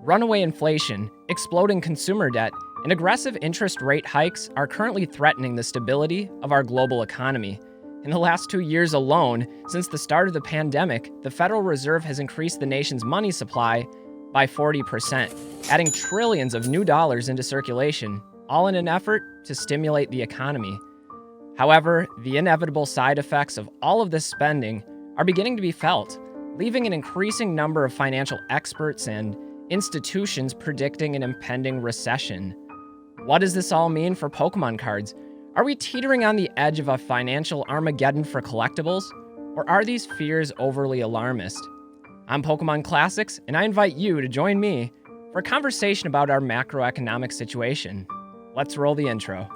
Runaway inflation, exploding consumer debt, and aggressive interest rate hikes are currently threatening the stability of our global economy. In the last 2 years alone, since the start of the pandemic, the Federal Reserve has increased the nation's money supply by 40%, adding trillions of new dollars into circulation, all in an effort to stimulate the economy. However, the inevitable side effects of all of this spending are beginning to be felt, leaving an increasing number of financial experts and institutions predicting an impending recession. What does this all mean for Pokemon cards? Are we teetering on the edge of a financial Armageddon for collectibles? Or are these fears overly alarmist? I'm Pokemon Classics, and I invite you to join me for a conversation about our macroeconomic situation. Let's roll the intro.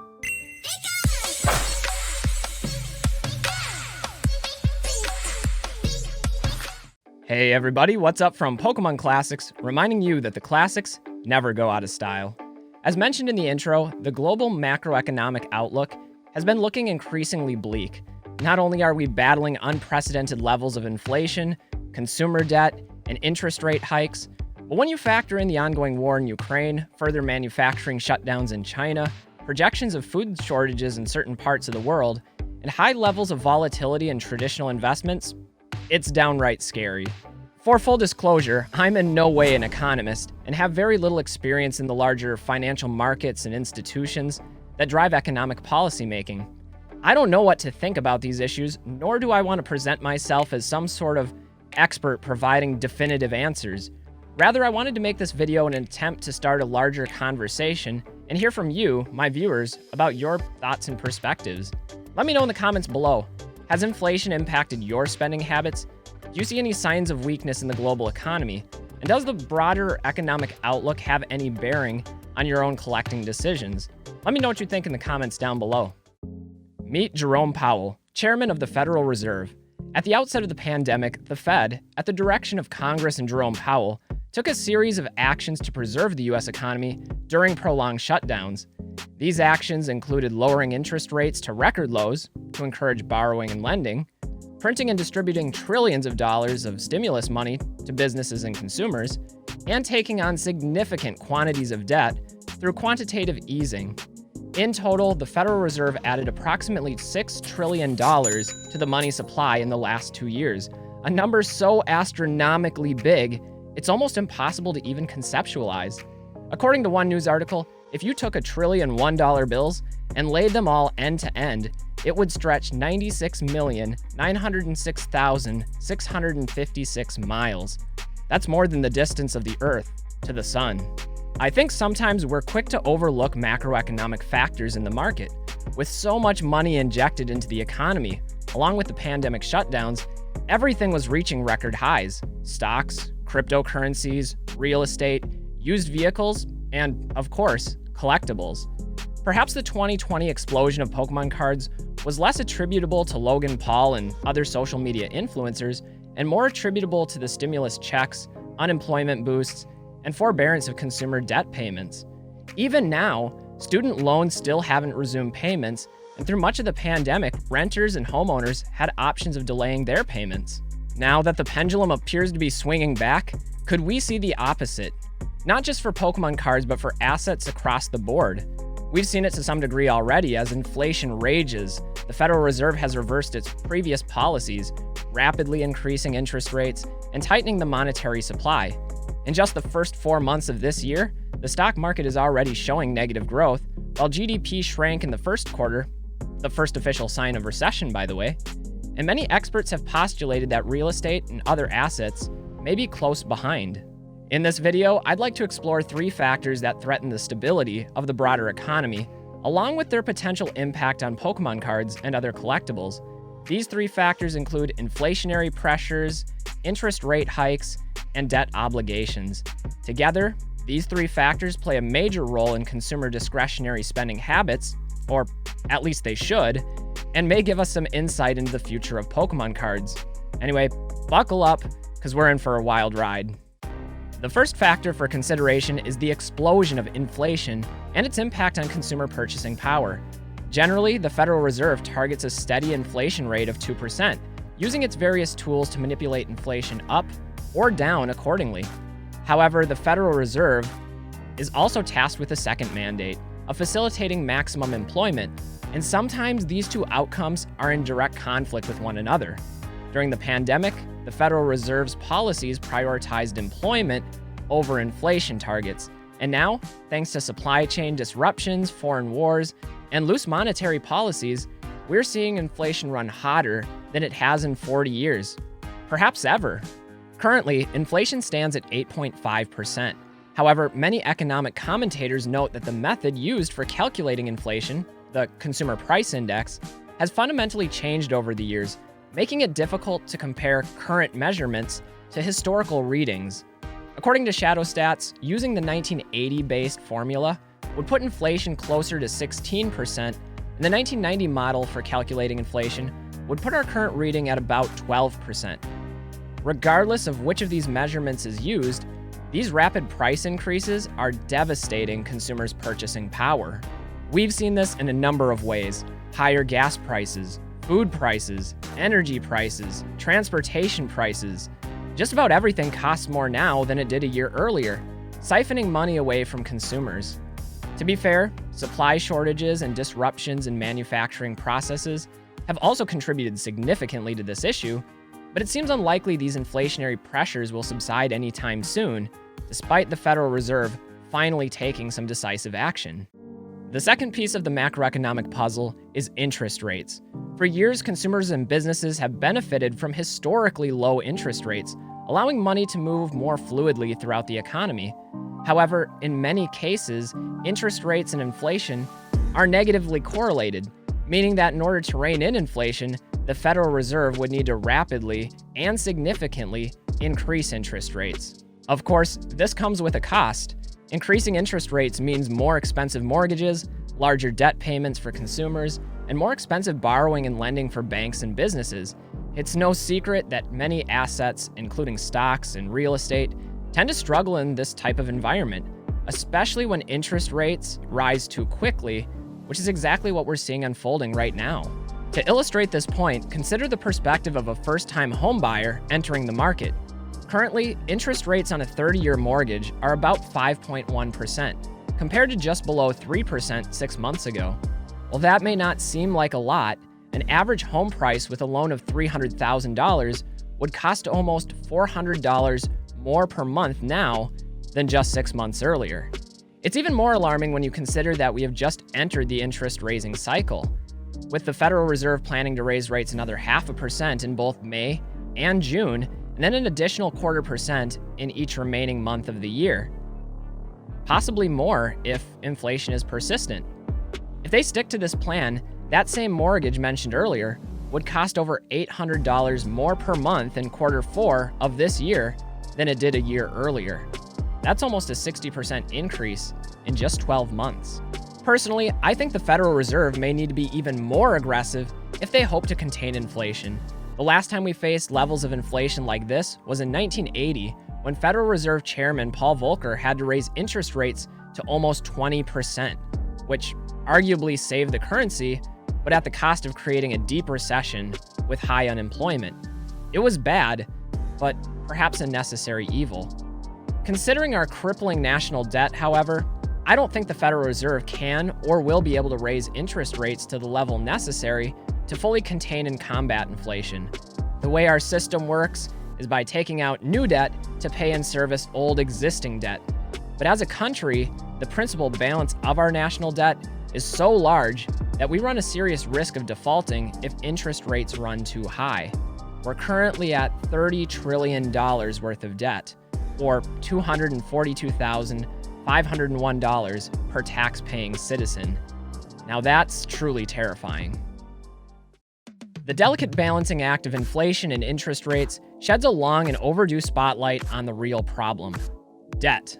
Hey everybody, what's up from Pokemon Classics, reminding you that the classics never go out of style. As mentioned in the intro, the global macroeconomic outlook has been looking increasingly bleak. Not only are we battling unprecedented levels of inflation, consumer debt, and interest rate hikes, but when you factor in the ongoing war in Ukraine, further manufacturing shutdowns in China, projections of food shortages in certain parts of the world, and high levels of volatility in traditional investments, it's downright scary. For full disclosure, I'm in no way an economist and have very little experience in the larger financial markets and institutions that drive economic policymaking. I don't know what to think about these issues, nor do I want to present myself as some sort of expert providing definitive answers. Rather, I wanted to make this video an attempt to start a larger conversation and hear from you, my viewers, about your thoughts and perspectives. Let me know in the comments below. Has inflation impacted your spending habits? Do you see any signs of weakness in the global economy? And does the broader economic outlook have any bearing on your own collecting decisions? Let me know what you think in the comments down below. Meet Jerome Powell, chairman of the Federal Reserve. At the outset of the pandemic, the Fed, at the direction of Congress and Jerome Powell, took a series of actions to preserve the U.S. economy during prolonged shutdowns. These actions included lowering interest rates to record lows to encourage borrowing and lending, printing and distributing trillions of dollars of stimulus money to businesses and consumers, and taking on significant quantities of debt through quantitative easing. In total, the Federal Reserve added approximately $6 trillion to the money supply in the last 2 years, a number so astronomically big, it's almost impossible to even conceptualize. According to one news article, if you took $1 trillion $1 bills and laid them all end to end, it would stretch 96,906,656 miles. That's more than the distance of the Earth to the Sun. I think sometimes we're quick to overlook macroeconomic factors in the market. With so much money injected into the economy, along with the pandemic shutdowns, everything was reaching record highs. Stocks, cryptocurrencies, real estate, used vehicles, and, of course, collectibles. Perhaps the 2020 explosion of Pokemon cards was less attributable to Logan Paul and other social media influencers, and more attributable to the stimulus checks, unemployment boosts, and forbearance of consumer debt payments. Even now, student loans still haven't resumed payments, and through much of the pandemic, renters and homeowners had options of delaying their payments. Now that the pendulum appears to be swinging back, could we see the opposite? Not just for Pokemon cards, but for assets across the board. We've seen it to some degree already as inflation rages. The Federal Reserve has reversed its previous policies, rapidly increasing interest rates and tightening the monetary supply. In just the first 4 months of this year, the stock market is already showing negative growth, while GDP shrank in the first quarter, the first official sign of recession, by the way. And many experts have postulated that real estate and other assets may be close behind. In this video, I'd like to explore 3 factors that threaten the stability of the broader economy, along with their potential impact on Pokemon cards and other collectibles. These 3 factors include inflationary pressures, interest rate hikes, and debt obligations. Together, these 3 factors play a major role in consumer discretionary spending habits, or at least they should, and may give us some insight into the future of Pokemon cards. Anyway, buckle up, because we're in for a wild ride. The first factor for consideration is the explosion of inflation and its impact on consumer purchasing power. Generally, the Federal Reserve targets a steady inflation rate of 2%, using its various tools to manipulate inflation up or down accordingly. However, the Federal Reserve is also tasked with a second mandate of facilitating maximum employment, and sometimes these two outcomes are in direct conflict with one another. During the pandemic, the Federal Reserve's policies prioritized employment over inflation targets, and now, thanks to supply chain disruptions, foreign wars, and loose monetary policies, we're seeing inflation run hotter than it has in 40 years, perhaps ever. Currently, inflation stands at 8.5%. However, many economic commentators note that the method used for calculating inflation, the Consumer Price Index, has fundamentally changed over the years, making it difficult to compare current measurements to historical readings. According to Shadow Stats, using the 1980-based formula would put inflation closer to 16%, and the 1990 model for calculating inflation would put our current reading at about 12%. Regardless of which of these measurements is used, these rapid price increases are devastating consumers' purchasing power. We've seen this in a number of ways: higher gas prices, food prices, energy prices, transportation prices. Just about everything costs more now than it did a year earlier, siphoning money away from consumers. To be fair, supply shortages and disruptions in manufacturing processes have also contributed significantly to this issue, but it seems unlikely these inflationary pressures will subside anytime soon, despite the Federal Reserve finally taking some decisive action. The second piece of the macroeconomic puzzle is interest rates. For years, consumers and businesses have benefited from historically low interest rates, allowing money to move more fluidly throughout the economy. However, in many cases, interest rates and inflation are negatively correlated, meaning that in order to rein in inflation, the Federal Reserve would need to rapidly and significantly increase interest rates. Of course, this comes with a cost. Increasing interest rates means more expensive mortgages, larger debt payments for consumers, and more expensive borrowing and lending for banks and businesses. It's no secret that many assets, including stocks and real estate, tend to struggle in this type of environment, especially when interest rates rise too quickly, which is exactly what we're seeing unfolding right now. To illustrate this point, consider the perspective of a first-time homebuyer entering the market. Currently, interest rates on a 30-year mortgage are about 5.1%, compared to just below 3% 6 months ago. While that may not seem like a lot, an average home price with a loan of $300,000 would cost almost $400 more per month now than just 6 months earlier. It's even more alarming when you consider that we have just entered the interest-raising cycle, with the Federal Reserve planning to raise rates another 0.5% in both May and June, and then an additional 0.25% in each remaining month of the year. Possibly more if inflation is persistent. If they stick to this plan, that same mortgage mentioned earlier would cost over $800 more per month in Q4 of this year than it did a year earlier. That's almost a 60% increase in just 12 months. Personally, I think the Federal Reserve may need to be even more aggressive if they hope to contain inflation. The last time we faced levels of inflation like this was in 1980, when Federal Reserve Chairman Paul Volcker had to raise interest rates to almost 20%, which arguably saved the currency, but at the cost of creating a deep recession with high unemployment. It was bad, but perhaps a necessary evil. Considering our crippling national debt, however, I don't think the Federal Reserve can or will be able to raise interest rates to the level necessary to fully contain and combat inflation. The way our system works is by taking out new debt to pay and service old existing debt. But as a country, the principal balance of our national debt is so large that we run a serious risk of defaulting if interest rates run too high. We're currently at $30 trillion worth of debt, or $242,501 per tax-paying citizen. Now that's truly terrifying. The delicate balancing act of inflation and interest rates sheds a long and overdue spotlight on the real problem: debt.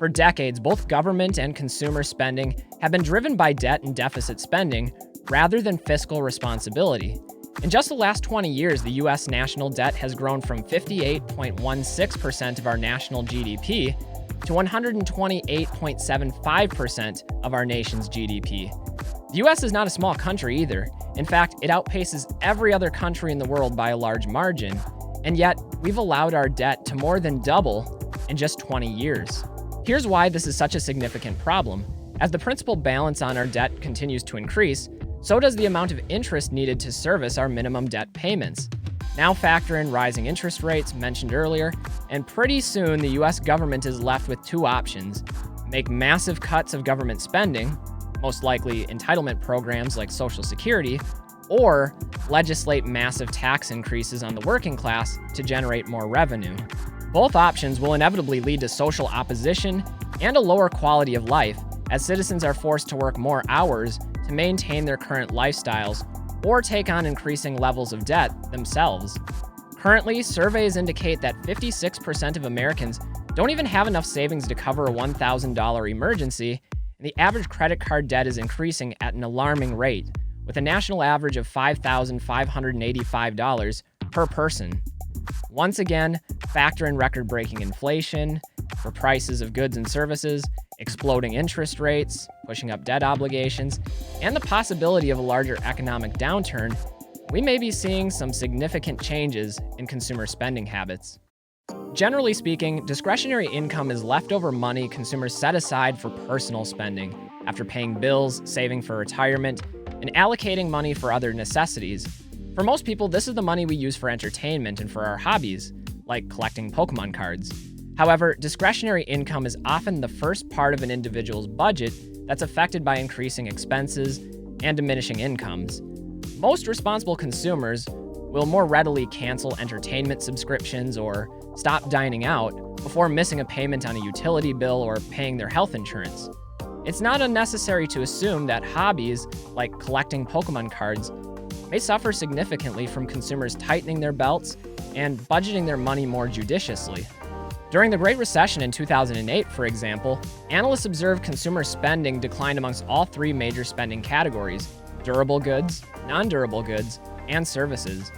For decades, both government and consumer spending have been driven by debt and deficit spending rather than fiscal responsibility. In just the last 20 years, the U.S. national debt has grown from 58.16% of our national GDP to 128.75% of our nation's GDP. The U.S. is not a small country either. In fact, it outpaces every other country in the world by a large margin. And yet, we've allowed our debt to more than double in just 20 years. Here's why this is such a significant problem. As the principal balance on our debt continues to increase, so does the amount of interest needed to service our minimum debt payments. Now factor in rising interest rates mentioned earlier, and pretty soon the US government is left with two options: make massive cuts of government spending, most likely entitlement programs like Social Security, or legislate massive tax increases on the working class to generate more revenue. Both options will inevitably lead to social opposition and a lower quality of life, as citizens are forced to work more hours to maintain their current lifestyles or take on increasing levels of debt themselves. Currently, surveys indicate that 56% of Americans don't even have enough savings to cover a $1,000 emergency, and the average credit card debt is increasing at an alarming rate, with a national average of $5,585 per person. Once again, factor in record-breaking inflation for prices of goods and services, exploding interest rates, pushing up debt obligations, and the possibility of a larger economic downturn, we may be seeing some significant changes in consumer spending habits. Generally speaking, discretionary income is leftover money consumers set aside for personal spending after paying bills, saving for retirement, and allocating money for other necessities. For most people, this is the money we use for entertainment and for our hobbies, like collecting Pokemon cards. However, discretionary income is often the first part of an individual's budget that's affected by increasing expenses and diminishing incomes. Most responsible consumers will more readily cancel entertainment subscriptions or stop dining out before missing a payment on a utility bill or paying their health insurance. It's not unnecessary to assume that hobbies, like collecting Pokemon cards, may suffer significantly from consumers tightening their belts and budgeting their money more judiciously. During the Great Recession in 2008, for example, analysts observed consumer spending declined amongst all three major spending categories: durable goods, non-durable goods, and services.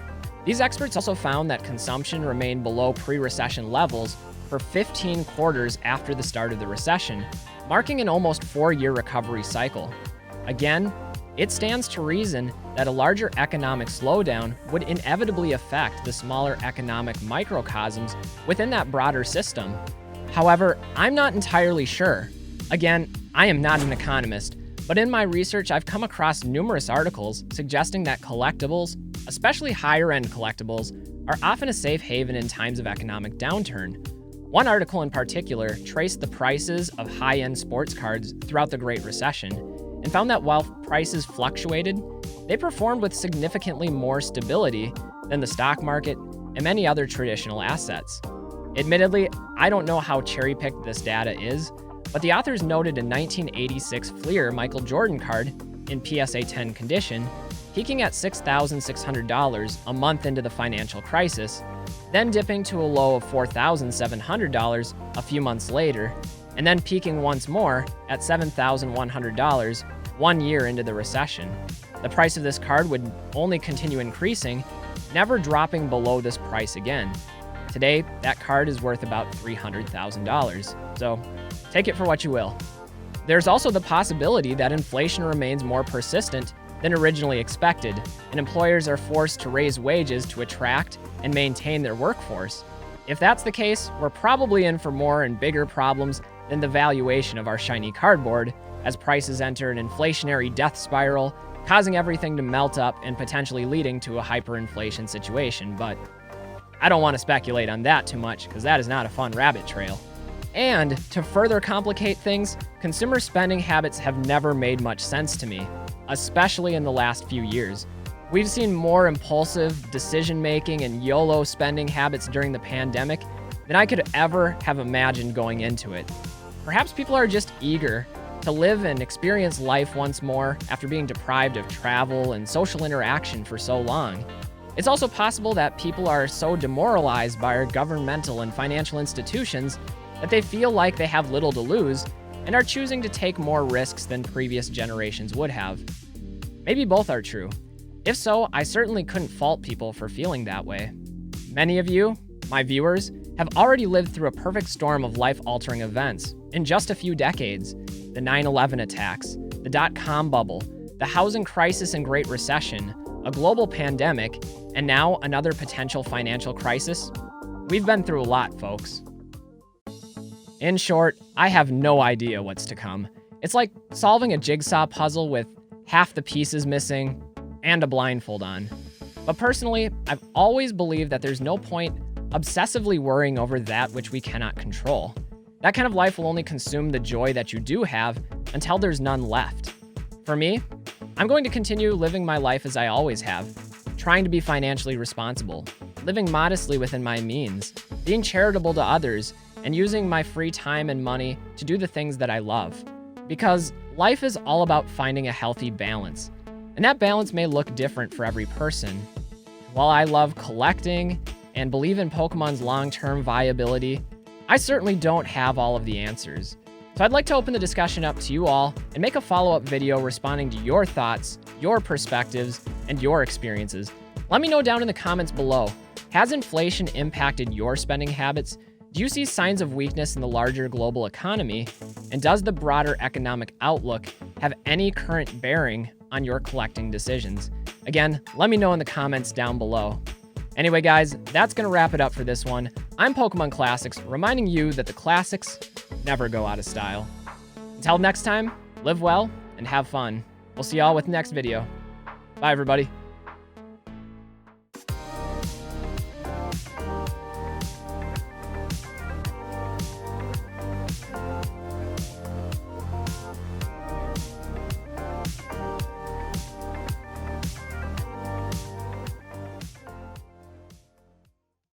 These experts also found that consumption remained below pre-recession levels for 15 quarters after the start of the recession, marking an almost 4-year recovery cycle. Again, it stands to reason that a larger economic slowdown would inevitably affect the smaller economic microcosms within that broader system. However, I'm not entirely sure. Again, I am not an economist, but in my research, I've come across numerous articles suggesting that collectibles, especially higher-end collectibles, are often a safe haven in times of economic downturn. One article in particular traced the prices of high-end sports cards throughout the Great Recession and found that while prices fluctuated, they performed with significantly more stability than the stock market and many other traditional assets. Admittedly, I don't know how cherry-picked this data is, but the authors noted a 1986 Fleer Michael Jordan card in PSA 10 condition, peaking at $6,600 a month into the financial crisis, then dipping to a low of $4,700 a few months later, and then peaking once more at $7,100 1 year into the recession. The price of this card would only continue increasing, never dropping below this price again. Today, that card is worth about $300,000, so take it for what you will. There's also the possibility that inflation remains more persistent than originally expected, and employers are forced to raise wages to attract and maintain their workforce. If that's the case, we're probably in for more and bigger problems than the valuation of our shiny cardboard, as prices enter an inflationary death spiral, causing everything to melt up and potentially leading to a hyperinflation situation. But I don't want to speculate on that too much, because that is not a fun rabbit trail. And to further complicate things, consumer spending habits have never made much sense to me, especially in the last few years. We've seen more impulsive decision-making and YOLO spending habits during the pandemic than I could ever have imagined going into it. Perhaps people are just eager to live and experience life once more after being deprived of travel and social interaction for so long. It's also possible that people are so demoralized by our governmental and financial institutions that they feel like they have little to lose and are choosing to take more risks than previous generations would have. Maybe both are true. If so, I certainly couldn't fault people for feeling that way. Many of you, my viewers, have already lived through a perfect storm of life-altering events in just a few decades. The 9/11 attacks, the dot-com bubble, the housing crisis and Great Recession, a global pandemic, and now another potential financial crisis. We've been through a lot, folks. In short, I have no idea what's to come. It's like solving a jigsaw puzzle with half the pieces missing and a blindfold on. But personally, I've always believed that there's no point obsessively worrying over that which we cannot control. That kind of life will only consume the joy that you do have until there's none left. For me, I'm going to continue living my life as I always have, trying to be financially responsible, living modestly within my means, being charitable to others, and using my free time and money to do the things that I love. Because life is all about finding a healthy balance, and that balance may look different for every person. While I love collecting and believe in Pokemon's long-term viability, I certainly don't have all of the answers. So I'd like to open the discussion up to you all and make a follow-up video responding to your thoughts, your perspectives, and your experiences. Let me know down in the comments below. Has inflation impacted your spending habits? Do you see signs of weakness in the larger global economy? And does the broader economic outlook have any current bearing on your collecting decisions? Again, let me know in the comments down below. Anyway, guys, that's going to wrap it up for this one. I'm Pokemon Classics, reminding you that the classics never go out of style. Until next time, live well and have fun. We'll see y'all with the next video. Bye, everybody.